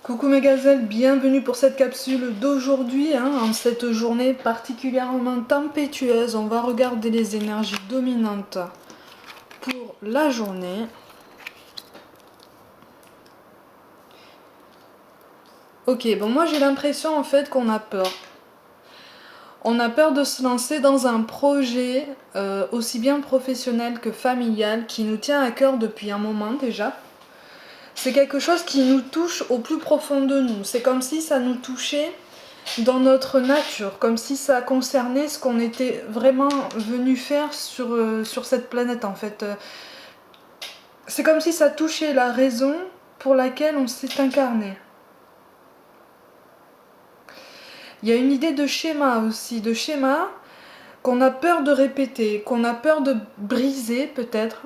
Coucou mes gazelles, bienvenue pour cette capsule d'aujourd'hui, en cette journée particulièrement tempétueuse. On va regarder les énergies dominantes pour la journée. Ok, bon moi j'ai l'impression en fait qu'on a peur. On a peur de se lancer dans un projet aussi bien professionnel que familial qui nous tient à cœur depuis un moment déjà. C'est quelque chose qui nous touche au plus profond de nous. C'est comme si ça nous touchait dans notre nature, comme si ça concernait ce qu'on était vraiment venu faire sur cette planète en fait. C'est comme si ça touchait la raison pour laquelle on s'est incarné. Il y a une idée de schéma aussi, de schéma qu'on a peur de répéter, qu'on a peur de briser peut-être.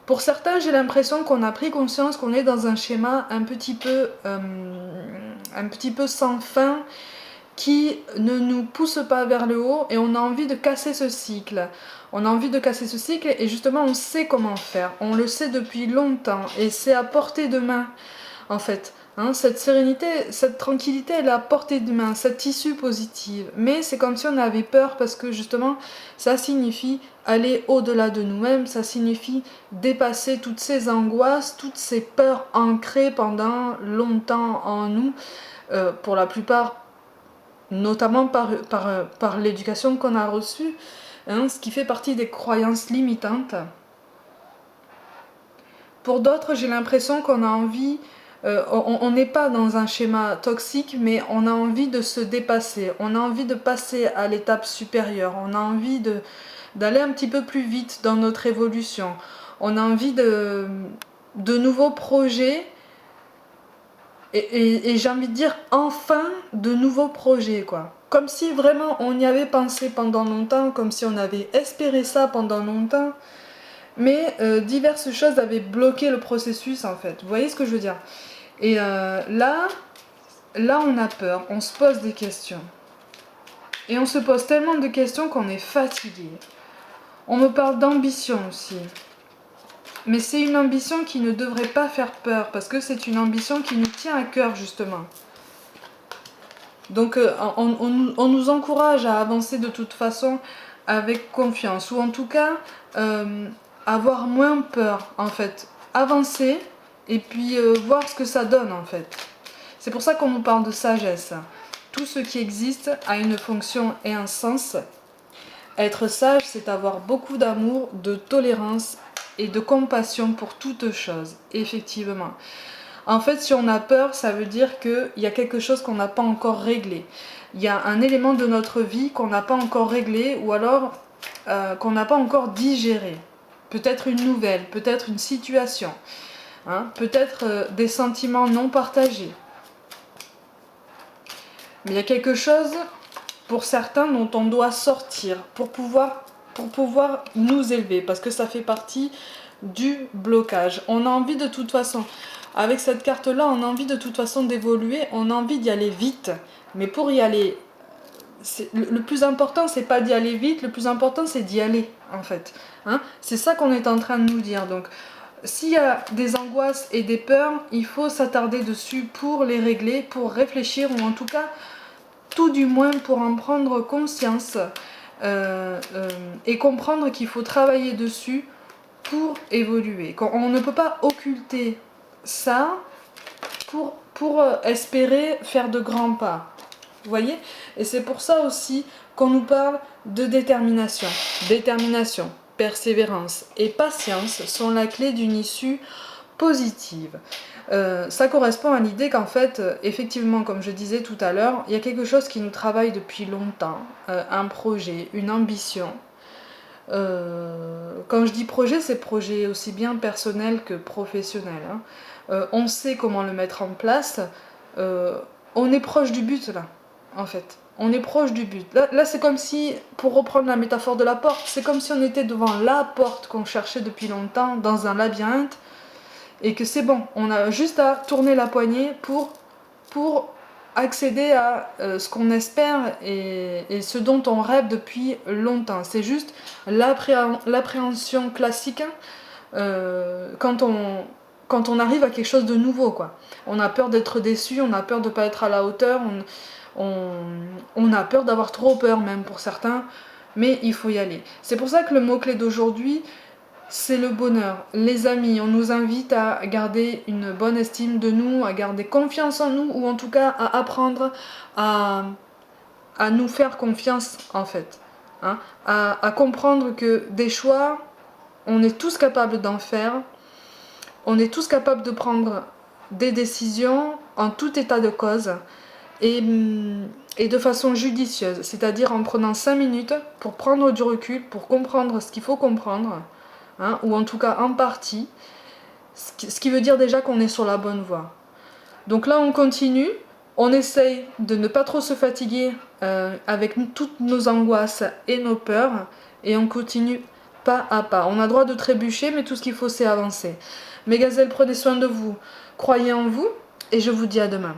Pour certains, j'ai l'impression qu'on a pris conscience qu'on est dans un schéma un petit peu sans fin, qui ne nous pousse pas vers le haut, et on a envie de casser ce cycle. On a envie de casser ce cycle et justement on sait comment faire. On le sait depuis longtemps et c'est à portée de main en fait. Cette sérénité, cette tranquillité, elle est à portée de main, cette issue positive. Mais c'est comme si on avait peur parce que justement ça signifie aller au-delà de nous-mêmes, ça signifie dépasser toutes ces angoisses, toutes ces peurs ancrées pendant longtemps en nous, pour la plupart notamment par l'éducation qu'on a reçue, ce qui fait partie des croyances limitantes. Pour d'autres, j'ai l'impression qu'on a envie, on n'est pas dans un schéma toxique, mais on a envie de se dépasser, on a envie de passer à l'étape supérieure, on a envie d'aller un petit peu plus vite dans notre évolution, on a envie de nouveaux projets. Et j'ai envie de dire enfin de nouveaux projets quoi. Comme si vraiment on y avait pensé pendant longtemps, comme si on avait espéré ça pendant longtemps, mais diverses choses avaient bloqué le processus en fait. Vous voyez ce que je veux dire? Et là on a peur, on se pose des questions. Et on se pose tellement de questions qu'on est fatigué. On me parle d'ambition aussi. Mais c'est une ambition qui ne devrait pas faire peur, parce que c'est une ambition qui nous tient à cœur justement. Donc on nous encourage à avancer de toute façon avec confiance, ou en tout cas avoir moins peur en fait. Avancer et puis voir ce que ça donne en fait. C'est pour ça qu'on nous parle de sagesse. Tout ce qui existe a une fonction et un sens. Être sage, c'est avoir beaucoup d'amour, de tolérance et de compassion pour toute chose, effectivement. En fait, si on a peur, ça veut dire qu'il y a quelque chose qu'on n'a pas encore réglé. Il y a un élément de notre vie qu'on n'a pas encore réglé, ou alors qu'on n'a pas encore digéré. Peut-être une nouvelle, peut-être une situation, peut-être des sentiments non partagés. Mais il y a quelque chose, pour certains, dont on doit sortir pour pouvoir nous élever, parce que ça fait partie du blocage. On a envie de toute façon, avec cette carte-là, on a envie de toute façon d'évoluer, on a envie d'y aller vite, mais pour y aller, le plus important, c'est pas d'y aller vite, le plus important, c'est d'y aller, en fait. C'est ça qu'on est en train de nous dire. Donc, s'il y a des angoisses et des peurs, il faut s'attarder dessus pour les régler, pour réfléchir, ou en tout cas, tout du moins pour en prendre conscience et comprendre qu'il faut travailler dessus pour évoluer. On ne peut pas occulter ça pour espérer faire de grands pas. Vous voyez? Et c'est pour ça aussi qu'on nous parle de détermination. Détermination, persévérance et patience sont la clé d'une issue positive. Ça correspond à l'idée qu'en fait, effectivement, comme je disais tout à l'heure, il y a quelque chose qui nous travaille depuis longtemps, un projet, une ambition. Quand je dis projet, c'est projet aussi bien personnel que professionnel. On sait comment le mettre en place. On est proche du but là, en fait. On est proche du but. Là, c'est comme si, pour reprendre la métaphore de la porte, c'est comme si on était devant la porte qu'on cherchait depuis longtemps, dans un labyrinthe, et que c'est bon, on a juste à tourner la poignée pour accéder à ce qu'on espère et ce dont on rêve depuis longtemps. C'est juste l'appréhension classique quand quand on arrive à quelque chose de nouveau, quoi. On a peur d'être déçu, on a peur de ne pas être à la hauteur, on a peur d'avoir trop peur même pour certains, mais il faut y aller. C'est pour ça que le mot-clé d'aujourd'hui, c'est le bonheur. Les amis, on nous invite à garder une bonne estime de nous, à garder confiance en nous, ou en tout cas à apprendre à nous faire confiance en fait. Hein, à comprendre que des choix, on est tous capables d'en faire, on est tous capables de prendre des décisions en tout état de cause et de façon judicieuse, c'est-à-dire en prenant 5 minutes pour prendre du recul, pour comprendre ce qu'il faut comprendre, hein, ou en tout cas en partie, ce qui veut dire déjà qu'on est sur la bonne voie. Donc là on continue, on essaye de ne pas trop se fatiguer avec toutes nos angoisses et nos peurs, et on continue pas à pas. On a droit de trébucher, mais tout ce qu'il faut c'est avancer. Mes gazelles, prenez soin de vous, croyez en vous, et je vous dis à demain.